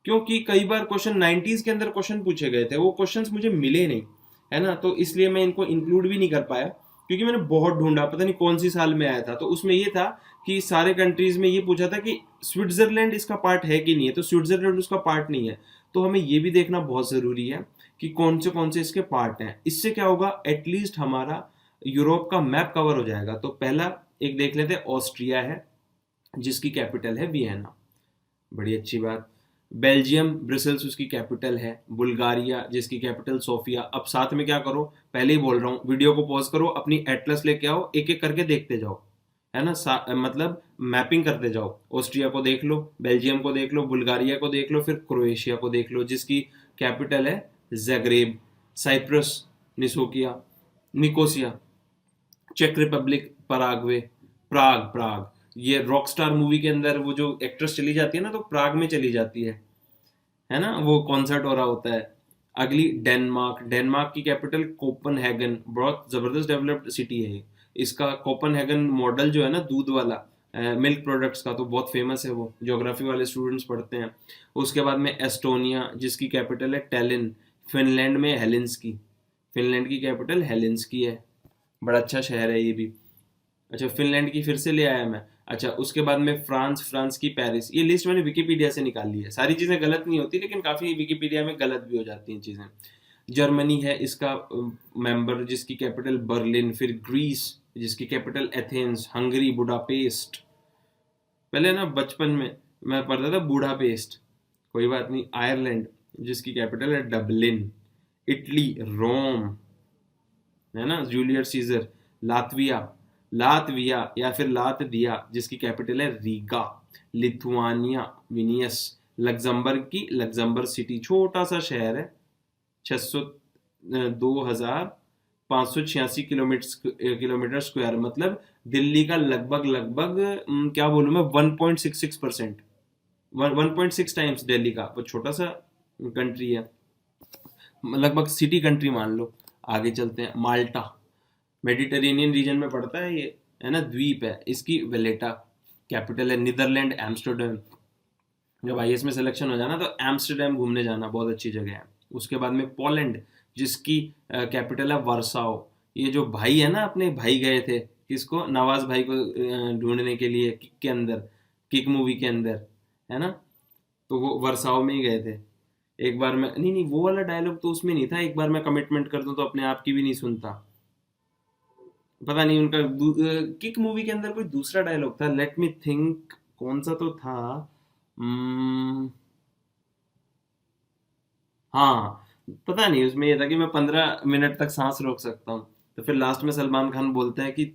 क्योंकि कई बार क्वेश्चन 90s के अंदर क्वेश्चन पूछे गए थे, वो क्वेश्चंस मुझे मिले नहीं, है ना, तो इसलिए मैं इनको इंक्लूड भी नहीं कर पाया, क्योंकि मैंने बहुत ढूंढा, पता नहीं कौन सी साल में आया था। तो उसमें ये था कि सारे कंट्रीज में ये पूछा था कि स्विट्जरलैंड इसका पार्ट है कि नहीं है, तो स्विट्जरलैंड उसका पार्ट नहीं है। तो हमें ये भी देखना बहुत ज़रूरी है कि कौन से इसके पार्ट हैं। इससे क्या होगा, एटलीस्ट हमारा यूरोप का मैप कवर हो जाएगा। तो पहला एक देख लेते हैं, ऑस्ट्रिया है जिसकी कैपिटल है वियना, बड़ी अच्छी बात। बेल्जियम ब्रसेल्स उसकी कैपिटल है। बुल्गारिया जिसकी कैपिटल सोफिया। अब साथ में क्या करो, पहले ही बोल रहा हूँ, वीडियो को पॉज करो, अपनी एटलस लेके आओ, एक एक करके देखते जाओ, है ना, मतलब मैपिंग करते जाओ। ऑस्ट्रिया को देख लो, बेल्जियम को देख लो, बुल्गारिया को देख लो, फिर क्रोएशिया को देख लो जिसकी कैपिटल है जैग्रेब। साइप्रस निसोकिया निकोसिया। चेक रिपब्लिक पराग्वे। प्राग प्राग, ये रॉकस्टार मूवी के अंदर वो जो एक्ट्रेस चली जाती है ना, तो प्राग में चली जाती है ना, वो कॉन्सर्ट हो रहा होता है। अगली डेनमार्क, डेनमार्क की कैपिटल कोपनहेगन, बहुत जबरदस्त डेवलप्ड सिटी है ये। इसका कोपनहेगन मॉडल जो है ना दूध वाला, मिल्क प्रोडक्ट्स का, तो बहुत फेमस है, वो ज्योग्राफी वाले स्टूडेंट्स पढ़ते हैं। उसके बाद में एस्टोनिया जिसकी कैपिटल है टैलिन, फिनलैंड में हेलेंस्की, फिनलैंड की कैपिटल हेलेंस्की है, बड़ा अच्छा शहर है ये भी। अच्छा, फिनलैंड की फिर से ले आया मैं। अच्छा, उसके बाद में फ्रांस, फ्रांस की पेरिस। ये लिस्ट मैंने विकिपीडिया से निकाल ली है, सारी चीज़ें गलत नहीं होती लेकिन काफ़ी विकिपीडिया में गलत भी हो जाती हैं चीज़ें। जर्मनी है इसका मेंबर जिसकी कैपिटल बर्लिन, फिर ग्रीस जिसकी कैपिटल एथेंस, हंगरी बुडापेस्ट, पहले ना बचपन में मैं पढ़ता था बूढ़ापेस्ट, कोई बात नहीं, आयरलैंड जिसकी कैपिटल है डबलिन, इटली रोम, है ना, जूलियस सीजर, लातविया, लातविया या फिर लातविया जिसकी कैपिटल है रीगा, लिथुआनिया विनियस, लग्जमबर्ग की लग्जमबर्ग सिटी, छोटा सा शहर है, 600 2,586 किलोमीटर स्क्वायर, मतलब दिल्ली का लगभग लगभग क्या बोलूँ मैं, 1.66%, 1.6 टाइम्स दिल्ली का, वो छोटा सा कंट्री है, लगभग सिटी कंट्री मान लो। आगे चलते हैं, माल्टा, मेडिटेरेनियन रीजन में पड़ता है ये, है ना, द्वीप है, इसकी वेलेटा कैपिटल है, नीदरलैंड एम्स्टर्डम, जब आईएएस में सिलेक्शन हो जाना तो एम्स्टर्डम घूमने जाना, बहुत अच्छी जगह है। उसके बाद में पोलैंड जिसकी कैपिटल है वर्साओ, ये जो भाई है ना, अपने भाई गए थे किसको, नवाज भाई को ढूंढने के लिए, किक के अंदर, किक मूवी के अंदर, है ना, तो वो वर्साओ में ही गए थे। एक बार मैं, नहीं नहीं वो वाला डायलॉग तो उसमें नहीं था, एक बार मैं कमिटमेंट कर दूं तो अपने आप की भी नहीं सुनता, पता नहीं उनका किक मूवी के अंदर कोई दूसरा डायलॉग था, लेट मी थिंक कौन सा तो था। Hmm, हाँ, पता नहीं, उसमें ये था कि मैं 15 मिनट तक सांस रोक सकता हूँ, तो फिर लास्ट में सलमान खान बोलता है कि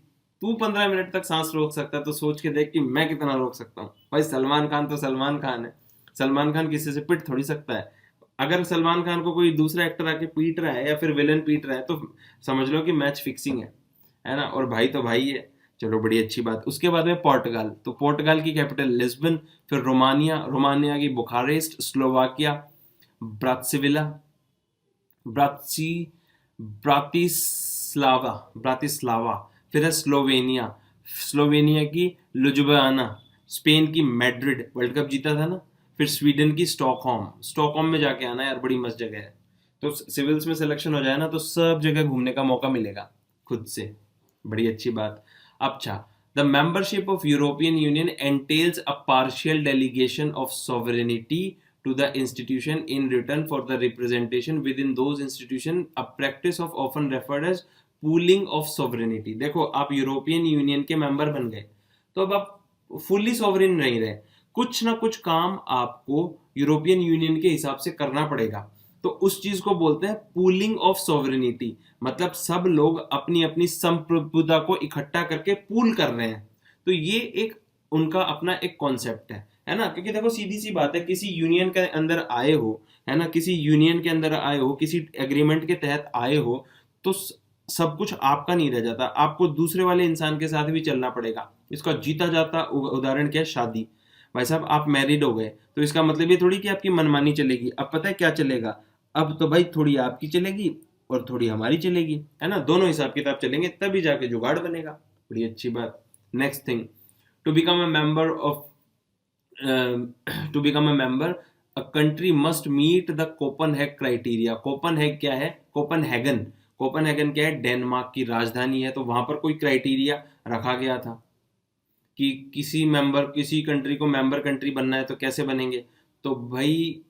तू 15 मिनट तक सांस रोक सकता है तो सोच के देख कि मैं कितना रोक सकता हूँ। भाई सलमान खान तो सलमान खान है, सलमान खान किसी से पिट थोड़ी सकता है। अगर सलमान खान को कोई दूसरा एक्टर आके पीट रहा है या फिर विलन पीट रहा है तो समझ लो कि मैच फिक्सिंग है ना, और भाई तो भाई है। चलो बड़ी अच्छी बात। उसके बाद में पोर्टुगाल, तो पोर्टुगाल की कैपिटल लिस्बन, फिर रोमानिया, रोमानिया की बुखारेस्ट, स्लोवाकिया ब्रातिस्लावा, ब्राती ब्रातिस्लावा, ब्रातिस्लावा, फिर है स्लोवेनिया, स्लोवेनिया की लुजबाना, स्पेन की मैड्रिड, वर्ल्ड कप जीता था ना, फिर स्वीडन की स्टॉकहोम, स्टॉकहोम में जाके आना यार, बड़ी मस्त जगह है। तो सिविल्स में सिलेक्शन हो जाए ना तो सब जगह घूमने का मौका मिलेगा खुद से, बड़ी अच्छी बात। अच्छा, the membership of European Union entails a partial delegation of sovereignty to the institution in return for the representation within those institution, a practice of often referred as pooling of sovereignty। देखो आप European union के member बन गए तो अब आप fully sovereign नहीं रहे, कुछ ना कुछ काम आपको यूरोपियन यूनियन के हिसाब से करना पड़ेगा, तो उस चीज को बोलते हैं पूलिंग ऑफ सॉवरेनिटी, मतलब सब लोग अपनी अपनी संप्रभुता को इकट्ठा करके पूल कर रहे हैं। तो ये एक उनका अपना एक कॉन्सेप्ट है ना, क्योंकि देखो सीधी सी बात है, किसी यूनियन के अंदर आए हो, है ना, किसी यूनियन के अंदर आए हो, किसी एग्रीमेंट के तहत आए हो, तो सब कुछ आपका नहीं रह जाता, आपको दूसरे वाले इंसान के साथ भी चलना पड़ेगा। इसका जीता जाता उदाहरण क्या है, शादी। भाई साहब आप मैरिड हो गए तो इसका मतलब ये थोड़ी कि आपकी मनमानी चलेगी, अब पता है क्या चलेगा, अब तो भाई थोड़ी आपकी चलेगी और थोड़ी हमारी चलेगी, है ना, दोनों हिसाब किताब चलेंगे तभी जाके जुगाड़ बनेगा, बड़ी अच्छी बात। Next thing, to become a member of to become a member, a country must meet the Copenhagen criteria. Copenhagen क्या है, कोपनहेगन, कोपनहेगन क्या है, डेनमार्क की राजधानी है, तो वहां पर कोई क्राइटेरिया रखा गया था कि किसी कंट्री को मेंबर कंट्री बनना है तो कैसे बनेंगे, तो भाई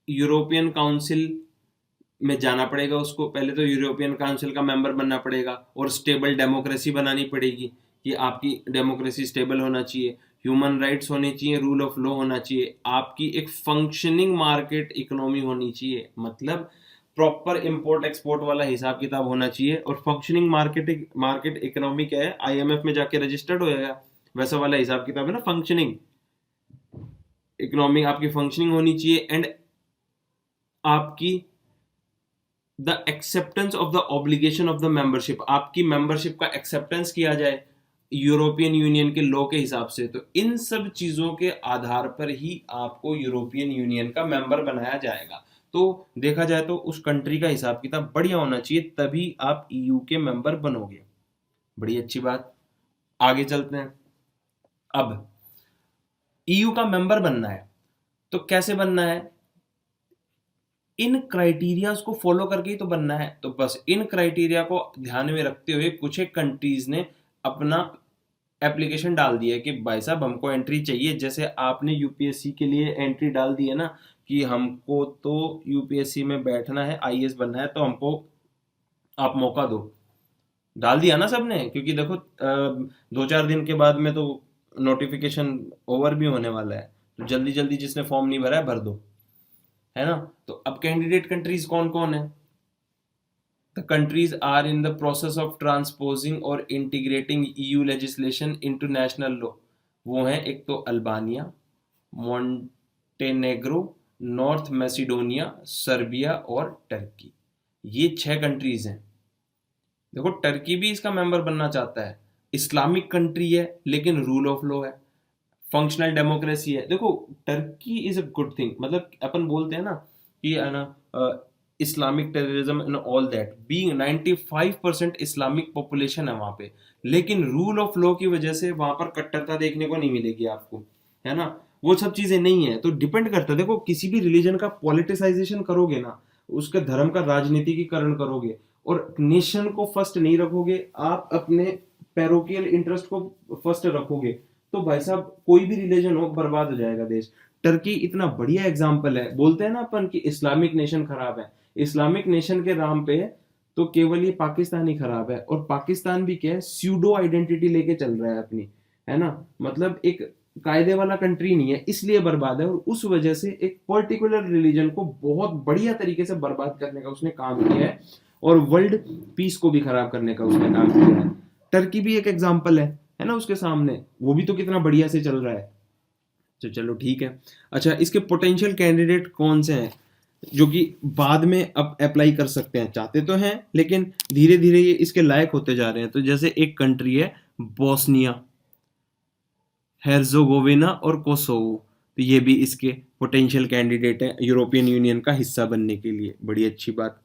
यूरोपियन काउंसिल में जाना पड़ेगा उसको, पहले तो यूरोपियन काउंसिल का मेंबर बनना पड़ेगा और स्टेबल डेमोक्रेसी बनानी पड़ेगी कि आपकी डेमोक्रेसी स्टेबल होना चाहिए, ह्यूमन राइट्स होने चाहिए, रूल ऑफ लॉ होना चाहिए, आपकी एक फंक्शनिंग मार्केट इकोनॉमी होनी चाहिए, मतलब प्रॉपर इंपोर्ट एक्सपोर्ट वाला हिसाब किताब होना चाहिए, और फंक्शनिंग मार्केट इकोनॉमी क्या है, आईएमएफ में जाके रजिस्टर्ड हो जाएगा, वैसा वाला हिसाब किताब है ना, फंक्शनिंग इकोनॉमी आपकी फंक्शनिंग होनी चाहिए, एंड आपकी the acceptance of the obligation of the membership, आपकी मेंबरशिप का एक्सेप्टेंस किया जाए यूरोपियन यूनियन के लॉ के हिसाब से, तो इन सब चीजों के आधार पर ही आपको यूरोपियन यूनियन का मेंबर बनाया जाएगा। तो देखा जाए तो उस कंट्री का हिसाब किताब बढ़िया होना चाहिए, तभी आप ईयू के मेंबर बनोगे। बड़ी अच्छी बात। आगे चलते हैं। अब ईयू का मेंबर बनना है तो कैसे बनना है? इन क्राइटेरियाज को फॉलो करके ही तो बनना है। तो बस इन क्राइटेरिया को ध्यान में रखते हुए कुछ एक कंट्रीज ने अपना एप्लीकेशन डाल दिया है कि भाई साहब हमको एंट्री चाहिए। जैसे आपने यूपीएससी के लिए एंट्री डाल दी है ना कि हमको तो यूपीएससी में बैठना है, आईएएस बनना है, तो हमको आप मौका दो। डाल दिया ना सबने, क्योंकि देखो 2-4 दिन के बाद में तो नोटिफिकेशन ओवर भी होने वाला है। तो जल्दी जल्दी जिसने फॉर्म नहीं भरा है भर दो, है ना। तो अब कैंडिडेट कंट्रीज कौन कौन है? The countries are in the process of transposing or integrating EU legislation into national law. वो हैं एक तो Albania, Montenegro, north Macedonia, Serbia और टर्की। ये 6 कंट्रीज हैं। देखो टर्की भी इसका मेंबर बनना चाहता है। इस्लामिक कंट्री है लेकिन रूल ऑफ लॉ है, फंक्शनल डेमोक्रेसी है। देखो Turkey is a good thing, मतलब अपन बोलते हैं ना कि है ना Islamic terrorism and all that, being 95% Islamic population है वहाँ पे, लेकिन रूल ऑफ लॉ की वजह से वहाँ पर कट्टरता देखने को नहीं मिलेगी आपको, है ना। वो सब चीजें नहीं है। तो डिपेंड करता है, देखो किसी भी रिलीजन का पॉलिटिसाइजेशन करोगे ना, उसके धर्म का राजनीतिकीकरण करोगे और नेशन को फर्स्ट नहीं रखोगे, आप अपने पैरोकियल इंटरेस्ट को फर्स्ट रखोगे, तो भाई साहब कोई भी रिलीजन हो बर्बाद हो जाएगा देश। टर्की इतना बढ़िया एग्जाम्पल है। बोलते हैं ना अपन कि इस्लामिक नेशन खराब है, इस्लामिक नेशन के नाम पे तो केवल ये पाकिस्तान ही खराब है। और पाकिस्तान भी क्या है, स्यूडो आइडेंटिटी लेके चल रहा है अपनी, है ना। मतलब एक कायदे वाला कंट्री नहीं है, इसलिए बर्बाद है। और उस वजह से एक पर्टिकुलर रिलीजन को बहुत बढ़िया तरीके से बर्बाद करने का उसने काम किया है और वर्ल्ड पीस को भी खराब करने का उसने काम किया है। टर्की भी एक एग्जाम्पल है ना उसके सामने, वो भी तो कितना बढ़िया से चल रहा है। तो चलो ठीक है। अच्छा, इसके पोटेंशियल कैंडिडेट कौन से हैं जो कि बाद में अब अप्लाई कर सकते हैं? चाहते तो हैं लेकिन धीरे धीरे ये इसके लायक होते जा रहे हैं। तो जैसे एक कंट्री है बोस्निया हेर्जोगोविना और कोसोवो, तो ये भी इसके पोटेंशियल कैंडिडेट है यूरोपियन यूनियन का हिस्सा बनने के लिए। बड़ी अच्छी बात।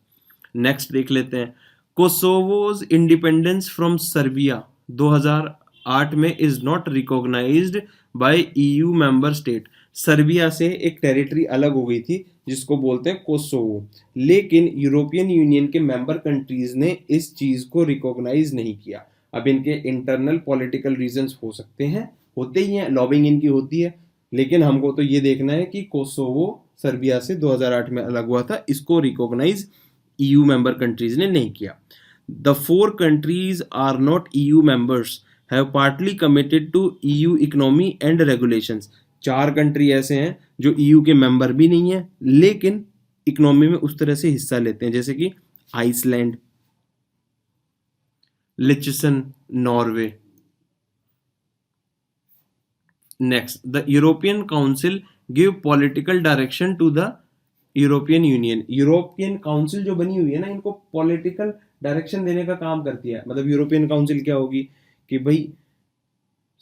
नेक्स्ट देख लेते हैं। कोसोवोज इंडिपेंडेंस फ्रॉम सर्बिया 2008 में is not recognised by EU member state. Serbia से एक टेरिटरी अलग हो गई थी जिसको बोलते हैं कोसोवो, लेकिन यूरोपियन यूनियन के मेंबर कंट्रीज ने इस चीज को रिकॉग्नाइज नहीं किया। अब इनके इंटरनल पॉलिटिकल रीजंस हो सकते हैं, होते ही हैं, लॉबिंग इनकी होती है, लेकिन हमको तो ये देखना है कि कोसोवो सर्बिया से 2008 में अलग हुआ था, इसको रिकॉग्नाइज EU member countries ने नहीं किया। The 4 countries are not EU members have partly committed to EU economy and regulations। 4 country ऐसे हैं जो EU के मेंबर भी नहीं है लेकिन इकोनॉमी में उस तरह से हिस्सा लेते हैं, जैसे कि आइसलैंड, लिचसन, Norway. Next, the European Council give political direction to the European Union. European Council जो बनी हुई है ना, इनको पॉलिटिकल डायरेक्शन देने का काम करती है। मतलब यूरोपियन काउंसिल क्या होगी कि भाई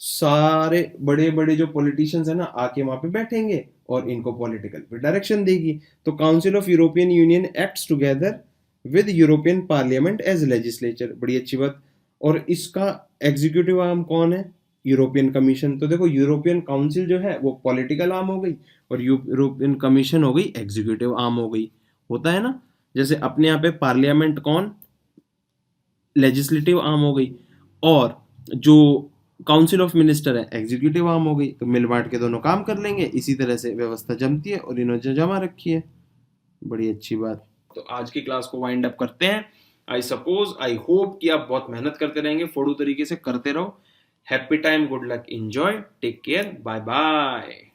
सारे बड़े बड़े जो पॉलिटिशियंस है ना आके वहां पे बैठेंगे और इनको पॉलिटिकल डायरेक्शन देगी। तो Council of European Union acts together with European Parliament as legislature. बड़ी अच्छी बात। और इसका एग्जीक्यूटिव आर्म कौन है? European Commission. तो देखो यूरोपियन काउंसिल जो है वो पॉलिटिकल आर्म हो गई और यूरोपियन कमीशन हो गई एग्जीक्यूटिव आर्म हो गई। होता है ना, जैसे अपने यहाँ पे पार्लियामेंट कौन? लेजिस्लेटिव आर्म हो गई, और जो काउंसिल ऑफ मिनिस्टर है एग्जीक्यूटिव आर्म हो गई। तो मिल बांट के दोनों काम कर लेंगे, इसी तरह से व्यवस्था जमती है और इन्होंने जमा रखी है। बड़ी अच्छी बात। तो आज की क्लास को वाइंड अप करते हैं। आई होप कि आप बहुत मेहनत करते रहेंगे, फोड़ू तरीके से करते रहो। Happy time, good luck, enjoy, take care, bye bye.